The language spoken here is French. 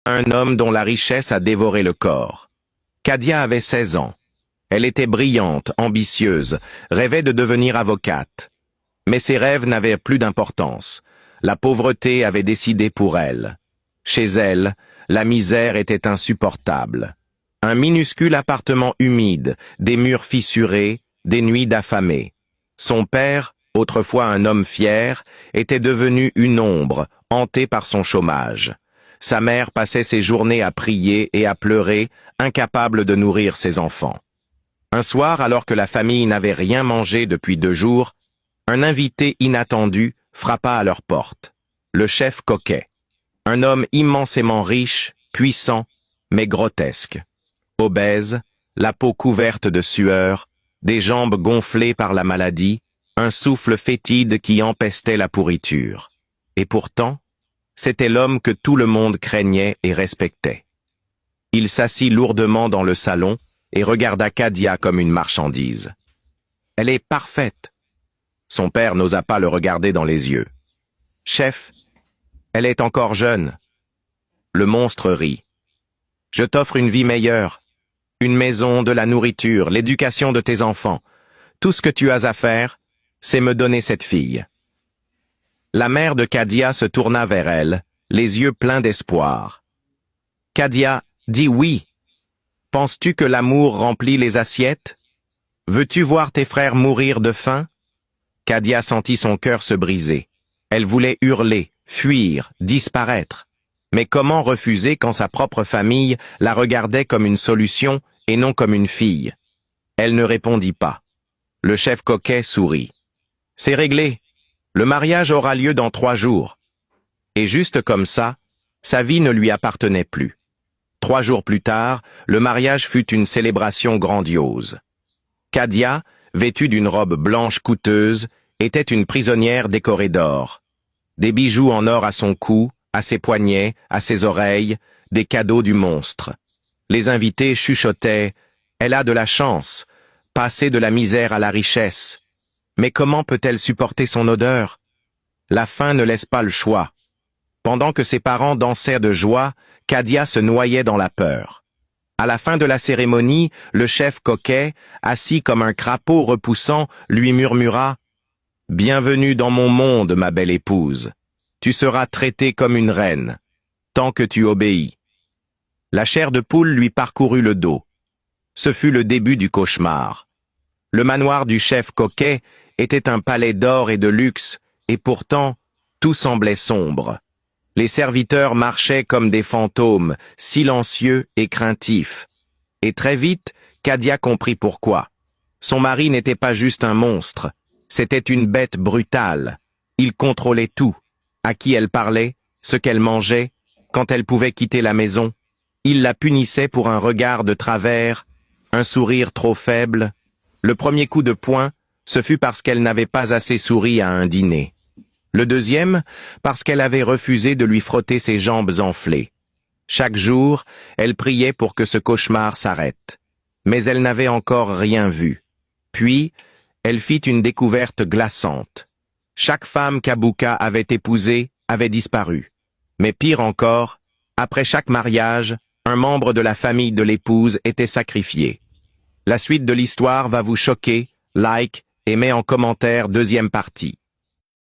Un homme dont la richesse a dévoré le corps. Kadia avait 16 ans. Elle était brillante, ambitieuse, rêvait de devenir avocate. Mais ses rêves n'avaient plus d'importance. La pauvreté avait décidé pour elle. Chez elle, la misère était insupportable. Un minuscule appartement humide, des murs fissurés, des nuits d'affamés. Son père, autrefois un homme fier, était devenu une ombre, hanté par son chômage. Sa mère passait ses journées à prier et à pleurer, incapable de nourrir ses enfants. Un soir, alors que la famille n'avait rien mangé depuis 2 jours, un invité inattendu frappa à leur porte. Le chef Coquet. Un homme immensément riche, puissant, mais grotesque. Obèse, la peau couverte de sueur, des jambes gonflées par la maladie, un souffle fétide qui empestait la pourriture. Et pourtant, c'était l'homme que tout le monde craignait et respectait. Il s'assit lourdement dans le salon et regarda Kadia comme une marchandise. « Elle est parfaite. » Son père n'osa pas le regarder dans les yeux. « Chef, elle est encore jeune. » Le monstre rit. « Je t'offre une vie meilleure, une maison, de la nourriture, l'éducation de tes enfants. Tout ce que tu as à faire, c'est me donner cette fille. » La mère de Kadia se tourna vers elle, les yeux pleins d'espoir. « Kadia, dis oui. Penses-tu que l'amour remplit les assiettes? Veux-tu voir tes frères mourir de faim? » Kadia sentit son cœur se briser. Elle voulait hurler, fuir, disparaître. Mais comment refuser quand sa propre famille la regardait comme une solution et non comme une fille? Elle ne répondit pas. Le chef Coquet sourit. « C'est réglé. Le mariage aura lieu dans 3 jours. » Et juste comme ça, sa vie ne lui appartenait plus. 3 jours plus tard, le mariage fut une célébration grandiose. Kadia, vêtue d'une robe blanche coûteuse, était une prisonnière décorée d'or. Des bijoux en or à son cou, à ses poignets, à ses oreilles, des cadeaux du monstre. Les invités chuchotaient « Elle a de la chance, passer de la misère à la richesse. Mais comment peut-elle supporter son odeur? La faim ne laisse pas le choix. » Pendant que ses parents dansaient de joie, Kadia se noyait dans la peur. À la fin de la cérémonie, le chef Coquet, assis comme un crapaud repoussant, lui murmura « Bienvenue dans mon monde, ma belle épouse. Tu seras traitée comme une reine, tant que tu obéis. » La chair de poule lui parcourut le dos. Ce fut le début du cauchemar. Le manoir du chef Coquet était un palais d'or et de luxe, et pourtant, tout semblait sombre. Les serviteurs marchaient comme des fantômes, silencieux et craintifs. Et très vite, Kadia comprit pourquoi. Son mari n'était pas juste un monstre, c'était une bête brutale. Il contrôlait tout, à qui elle parlait, ce qu'elle mangeait, quand elle pouvait quitter la maison. Il la punissait pour un regard de travers, un sourire trop faible. Le premier coup de poing, ce fut parce qu'elle n'avait pas assez souri à un dîner. Le deuxième, parce qu'elle avait refusé de lui frotter ses jambes enflées. Chaque jour, elle priait pour que ce cauchemar s'arrête. Mais elle n'avait encore rien vu. Puis, elle fit une découverte glaçante. Chaque femme qu'Abouka avait épousée avait disparu. Mais pire encore, après chaque mariage, un membre de la famille de l'épouse était sacrifié. La suite de l'histoire va vous choquer, like et mets en commentaire 2e partie.